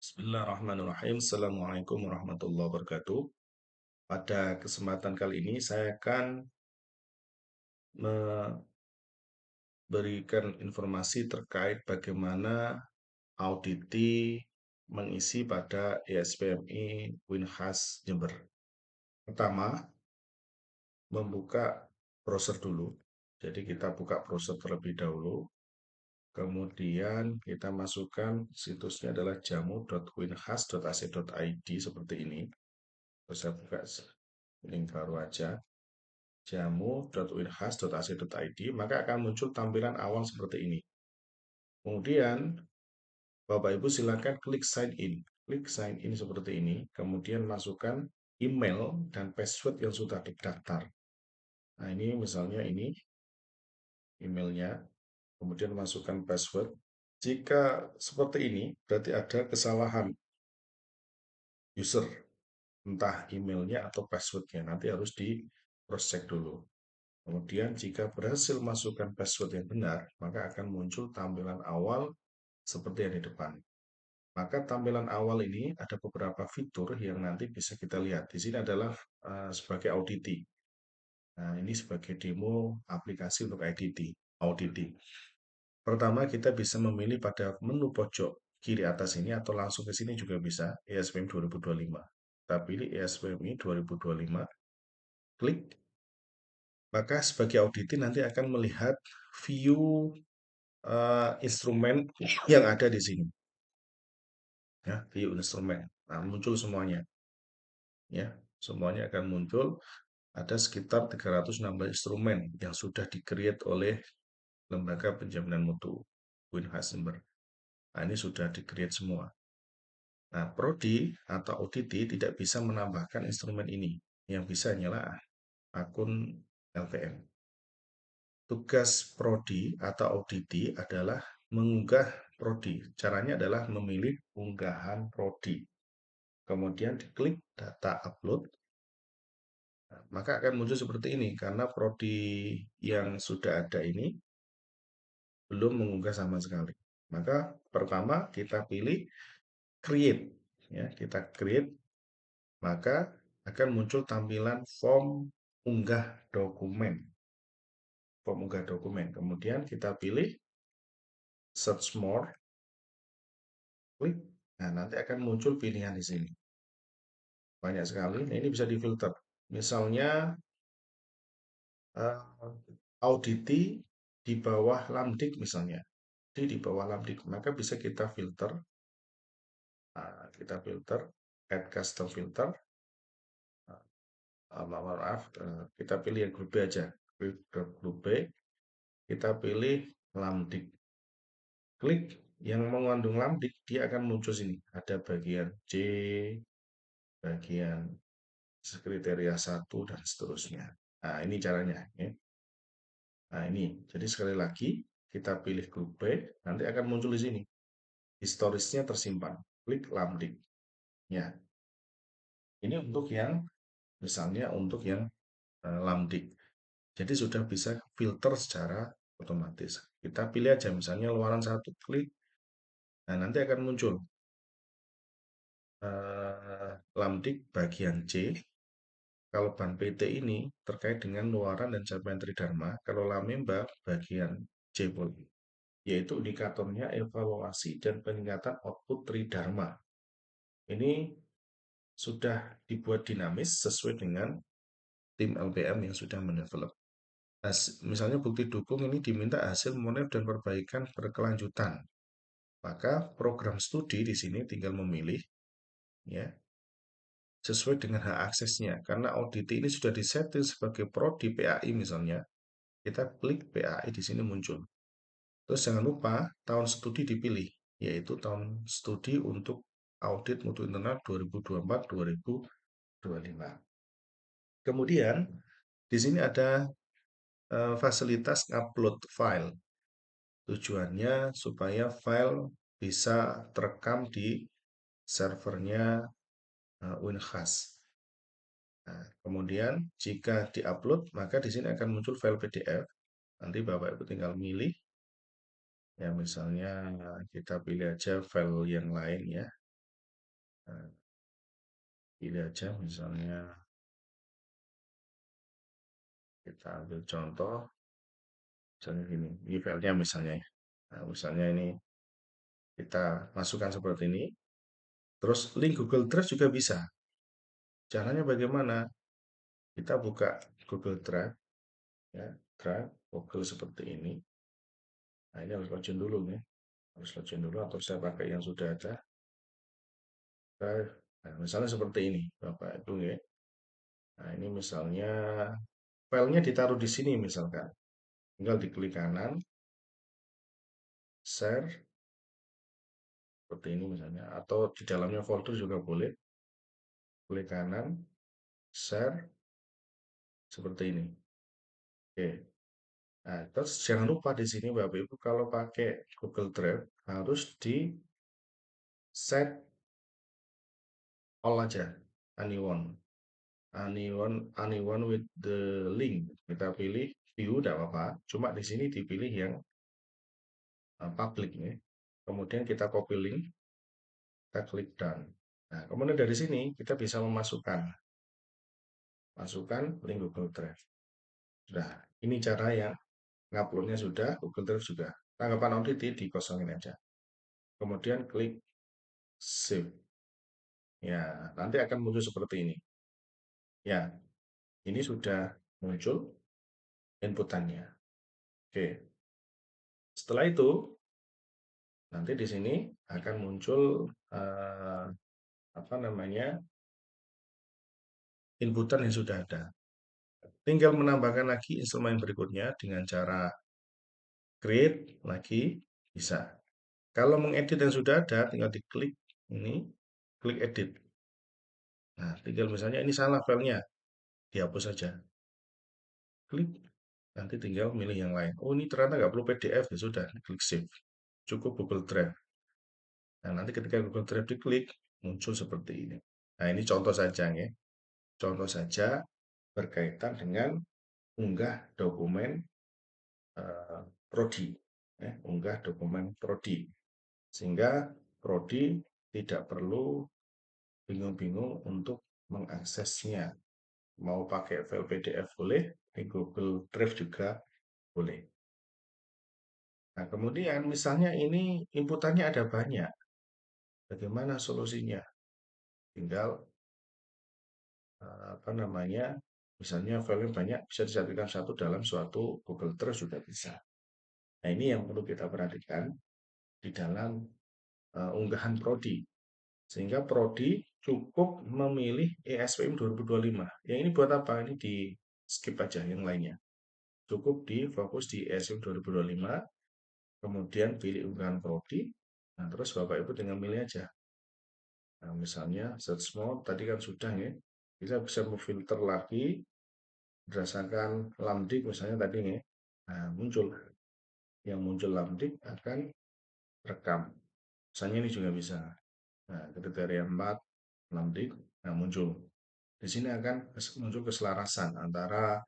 Bismillahirrahmanirrahim. Assalamualaikum warahmatullahi wabarakatuh. Pada kesempatan kali ini saya akan memberikan informasi terkait bagaimana auditi mengisi pada ESPMI Winhas Jember. Pertama, membuka browser dulu. Jadi kita buka browser terlebih dahulu. Kemudian kita masukkan situsnya adalah jamu.winhas.ac.id seperti ini. Terus saya buka link baru aja, jamu.winhas.ac.id, maka akan muncul tampilan awal seperti ini. Kemudian Bapak Ibu silakan klik sign in. Klik sign in seperti ini, kemudian masukkan email dan password yang sudah terdaftar. Nah, ini misalnya ini emailnya, kemudian masukkan password. Jika seperti ini, berarti ada kesalahan user, entah emailnya atau passwordnya. Nanti harus di cross check dulu. Kemudian jika berhasil masukkan password yang benar, maka akan muncul tampilan awal seperti yang di depan. Maka tampilan awal ini ada beberapa fitur yang nanti bisa kita lihat. Di sini adalah sebagai auditi. Nah, ini sebagai demo aplikasi untuk auditi. Pertama, kita bisa memilih pada menu pojok kiri atas ini atau langsung ke sini juga bisa, ESPM 2025. Kita pilih ESPMI 2025, klik. Maka sebagai auditi nanti akan melihat view instrumen yang ada di sini. Ya, view instrumen. Nah, muncul semuanya. Ya, semuanya akan muncul. Ada sekitar 316 instrumen yang sudah di-create oleh lembaga penjaminan mutu Winhas Jember. Nah, ini sudah di-create semua. Nah, prodi atau auditi tidak bisa menambahkan instrumen ini. Yang bisa hanyalah akun LPM. Tugas prodi atau auditi adalah mengunggah prodi. Caranya adalah memilih unggahan prodi. Kemudian diklik data upload. Maka akan muncul seperti ini karena prodi yang sudah ada ini belum mengunggah sama sekali. Maka pertama kita pilih create. Ya, kita create. Maka akan muncul tampilan form unggah dokumen. Form unggah dokumen. Kemudian kita pilih search more. Klik. Nah, nanti akan muncul pilihan di sini. Banyak sekali. Nah, ini bisa difilter. Misalnya auditi di bawah Lamdik misalnya. Di bawah Lamdik, maka bisa kita filter. Nah, kita filter, add custom filter. Maaf, kita pilih yang grup B aja. Grup B, kita pilih Lamdik. Klik yang mengandung Lamdik, dia akan muncul sini. Ada bagian C, bagian kriteria 1 dan seterusnya. Nah, ini caranya. Ya. Nah, ini. Jadi sekali lagi, kita pilih grup B, nanti akan muncul di sini. Historisnya tersimpan. Klik Lamdik. Ya. Ini untuk yang, misalnya untuk yang Lamdik. Jadi sudah bisa filter secara otomatis. Kita pilih aja misalnya luaran 1, klik. Nah, nanti akan muncul Lamdik bagian C. Kalau ban PT ini terkait dengan luaran dan capaian Tridharma, kalau Lamemba bagian C, yaitu indikatornya evaluasi dan peningkatan output Tridharma. Ini sudah dibuat dinamis sesuai dengan tim LPM yang sudah mendevelop. Nah, misalnya bukti dukung ini diminta hasil monet dan perbaikan berkelanjutan. Maka program studi di sini tinggal memilih ya sesuai dengan hak aksesnya. Karena audit ini sudah disetting sebagai prodi PAI misalnya, kita klik PAI di sini muncul. Terus jangan lupa tahun studi dipilih, yaitu tahun studi untuk audit mutu internal 2024-2025. Kemudian di sini ada fasilitas upload file. Tujuannya supaya file bisa terekam di servernya Winhas. Nah, kemudian jika diupload, maka di sini akan muncul file PDF. Nanti Bapak Ibu tinggal milih. Ya, misalnya kita pilih aja file yang lain ya. Nah, pilih aja misalnya kita ambil contoh misalnya gini, ini filenya misalnya ya. Nah, misalnya ini kita masukkan seperti ini, terus link Google Drive juga bisa. Caranya bagaimana? Kita buka Google Drive, ya, Drive Google seperti ini. Nah, ini harus login dulu nih, harus login dulu atau saya pakai yang sudah ada. Drive. Nah, misalnya seperti ini, Bapak Ibu ya. Nah, ini misalnya filenya ditaruh di sini misalkan. Tinggal diklik kanan, share, seperti ini misalnya. Atau di dalamnya folder juga boleh. Klik kanan, share, seperti ini. Oke. Nah, terus jangan lupa di sini Bapak Ibu kalau pakai Google Drive harus di set all aja, anyone. Anyone with the link. Kita pilih view tidak apa-apa. Cuma di sini dipilih yang public nih. Kemudian kita copy link, kita klik done. Nah, kemudian dari sini kita bisa masukkan link Google Drive. Sudah, ini cara yang nguploadnya sudah, Google Drive sudah. Tanggapan audit dikosongin aja. Kemudian klik save. Ya, nanti akan muncul seperti ini. Ya, ini sudah muncul inputannya. Oke. Setelah itu, nanti di sini akan muncul apa namanya inputan yang sudah ada. Tinggal menambahkan lagi instrumen berikutnya dengan cara create lagi bisa. Kalau mengedit yang sudah ada, tinggal diklik ini, klik edit. Nah, tinggal misalnya ini salah filenya, dihapus saja. Klik, nanti tinggal milih yang lain. Oh, ini ternyata nggak perlu PDF, ya sudah, klik save. Cukup Google Drive. Nah, nanti ketika Google Drive diklik, muncul seperti ini. Nah, ini contoh saja ya. Contoh saja berkaitan dengan unggah dokumen prodi. Unggah dokumen prodi. Sehingga prodi tidak perlu bingung-bingung untuk mengaksesnya. Mau pakai file PDF boleh, di Google Drive juga boleh. Nah, kemudian misalnya ini inputannya ada banyak. Bagaimana solusinya? Tinggal apa namanya? Misalnya file banyak bisa disatukan satu dalam suatu Google Drive juga bisa. Nah, ini yang perlu kita perhatikan di dalam unggahan prodi. Sehingga prodi cukup memilih ESPM 2025. Yang ini buat apa? Ini di skip aja yang lainnya. Cukup di fokus di ESPM 2025, kemudian pilih unggahan prodi. Nah, terus Bapak Ibu tinggal milih aja. Nah, misalnya search mode tadi kan sudah ya. Kita bisa memfilter lagi berdasarkan lamdik misalnya tadi ya. Nah, muncul yang muncul lamdik akan rekam. Misalnya ini juga bisa. Nah, kriteria 4 lamdik, nah muncul. Di sini akan muncul keselarasan antara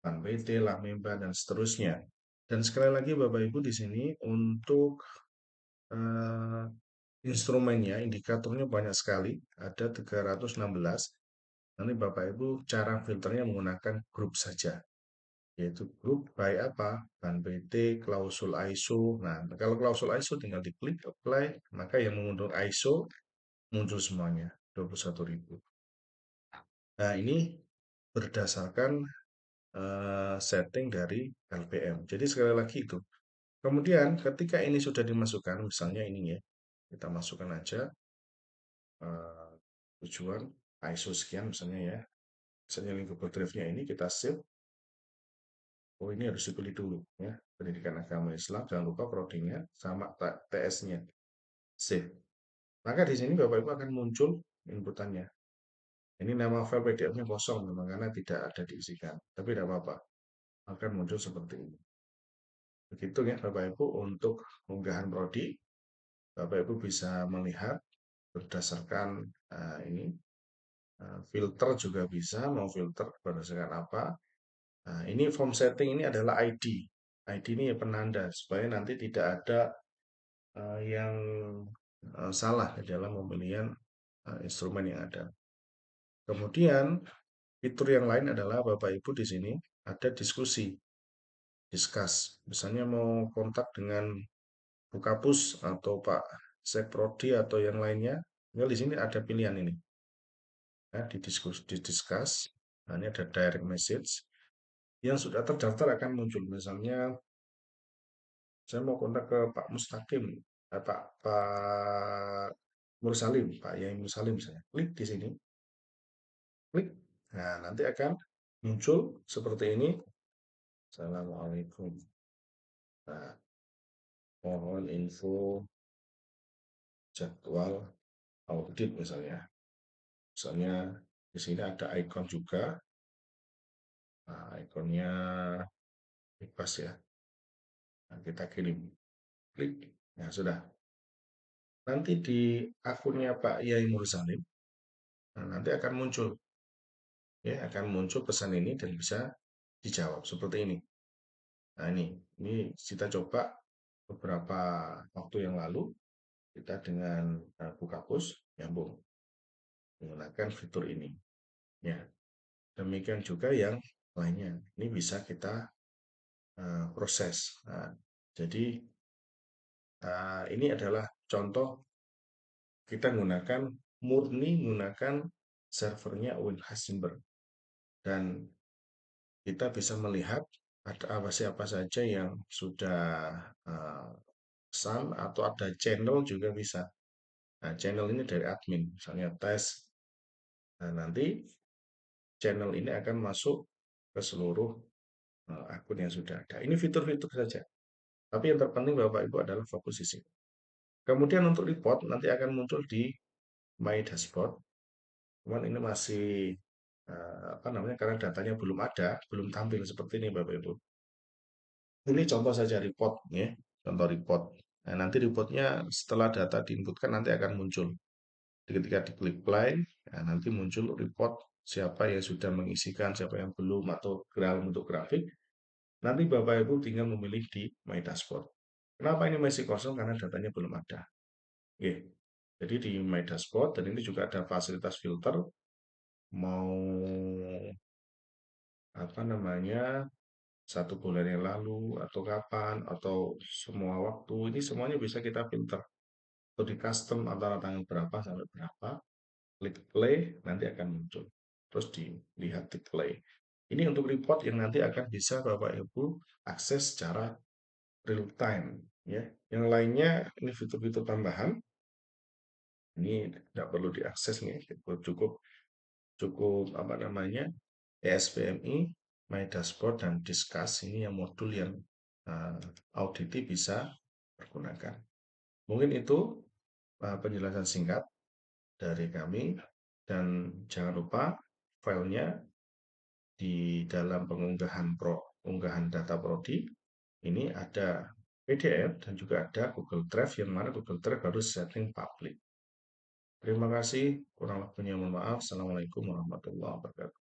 ban PT, lamemba, dan seterusnya. Dan sekali lagi Bapak Ibu di sini untuk eh, instrumennya, indikatornya banyak sekali, ada 316. Nanti Bapak Ibu cara filternya menggunakan grup saja, yaitu grup by apa? Ban PT, klausul ISO. Nah, kalau klausul ISO tinggal diklik apply, maka yang mengundang ISO muncul semuanya 21.000. Nah, ini berdasarkan setting dari LPM. Jadi sekali lagi itu. Kemudian ketika ini sudah dimasukkan, misalnya ini ya, kita masukkan aja eh, tujuan ISO sekian misalnya ya. Misalnya link Google Drive-nya ini kita save. Oh, ini harus dipilih dulu ya. Pendidikan Agama Islam, jangan lupa prodinya sama TS-nya. Save. Maka di sini Bapak Ibu akan muncul inputannya. Ini nama file PDF-nya kosong memang karena tidak ada diisikan. Tapi tidak apa-apa. Akan muncul seperti ini. Begitu ya Bapak Ibu untuk unggahan prodi. Bapak Ibu bisa melihat berdasarkan ini filter juga bisa, mau filter berdasarkan apa. Nah, ini form setting ini adalah ID. ID ini ya penanda supaya nanti tidak ada yang salah dalam pemilihan instrumen yang ada. Kemudian fitur yang lain adalah Bapak Ibu di sini ada diskusi, discuss. Misalnya mau kontak dengan Bu Kapus atau Pak Sekprodi atau yang lainnya, tinggal di sini ada pilihan ini. Ya, di discuss. Nah, ini ada direct message. Yang sudah terdaftar akan muncul. Misalnya saya mau kontak ke Pak Mustaqim, Pak Mursalim, Pak Yai Mursalim saya. Klik di sini, klik. Nah, nanti akan muncul seperti ini. Assalamualaikum. Nah, mohon info jadwal audit misalnya. Misalnya di sini ada icon juga. Nah, ikonnya bebas ya. Nah, kita kirim. Klik. Nah, sudah. Nanti di akunnya Pak Yai Mursalim, nah, nanti akan muncul. Ya, akan muncul pesan ini dan bisa dijawab seperti ini. Nah, ini kita coba beberapa waktu yang lalu kita dengan Bukapus nyambung menggunakan fitur ini. Ya, demikian juga yang lainnya. Ini bisa kita proses. Nah, jadi ini adalah contoh kita menggunakan servernya Owen Heisenberg dan kita bisa melihat ada apa siapa saja yang sudah pesan atau ada channel juga bisa. Nah, channel ini dari admin, misalnya tes. Nah, nanti channel ini akan masuk ke seluruh akun yang sudah ada. Ini fitur-fitur saja. Tapi yang terpenting Bapak Ibu adalah fokus di sini. Kemudian untuk report nanti akan muncul di My Dashboard. Cuman ini masih apa namanya karena datanya belum ada, belum tampil seperti ini Bapak Ibu. Ini contoh saja report ya, contoh report. Nah, nanti reportnya setelah data diinputkan nanti akan muncul. Ketika diklik play, nah, nanti muncul report siapa yang sudah mengisikan, siapa yang belum atau dalam bentuk grafik. Nanti Bapak Ibu tinggal memilih di My Dashboard. Kenapa ini masih kosong? Karena datanya belum ada. Oke. Jadi di My Dashboard dan ini juga ada fasilitas filter mau apa namanya 1 bulan yang lalu atau kapan atau semua waktu ini semuanya bisa kita filter atau di custom antara tanggal berapa sampai berapa, klik play nanti akan muncul terus dilihat di play. Ini untuk report yang nanti akan bisa Bapak Ibu akses secara real time ya. Yang lainnya ini fitur-fitur tambahan ini tidak perlu diakses nih, cukup cukup apa namanya ESPMI, My Dashboard dan Discuss ini yang modul yang Auditi bisa pergunakan. Mungkin itu penjelasan singkat dari kami dan jangan lupa filenya di dalam unggahan data prodi ini ada PDF dan juga ada Google Drive yang mana Google Drive harus setting public. Terima kasih, kurang lebihnya mohon maaf. Assalamualaikum warahmatullahi wabarakatuh.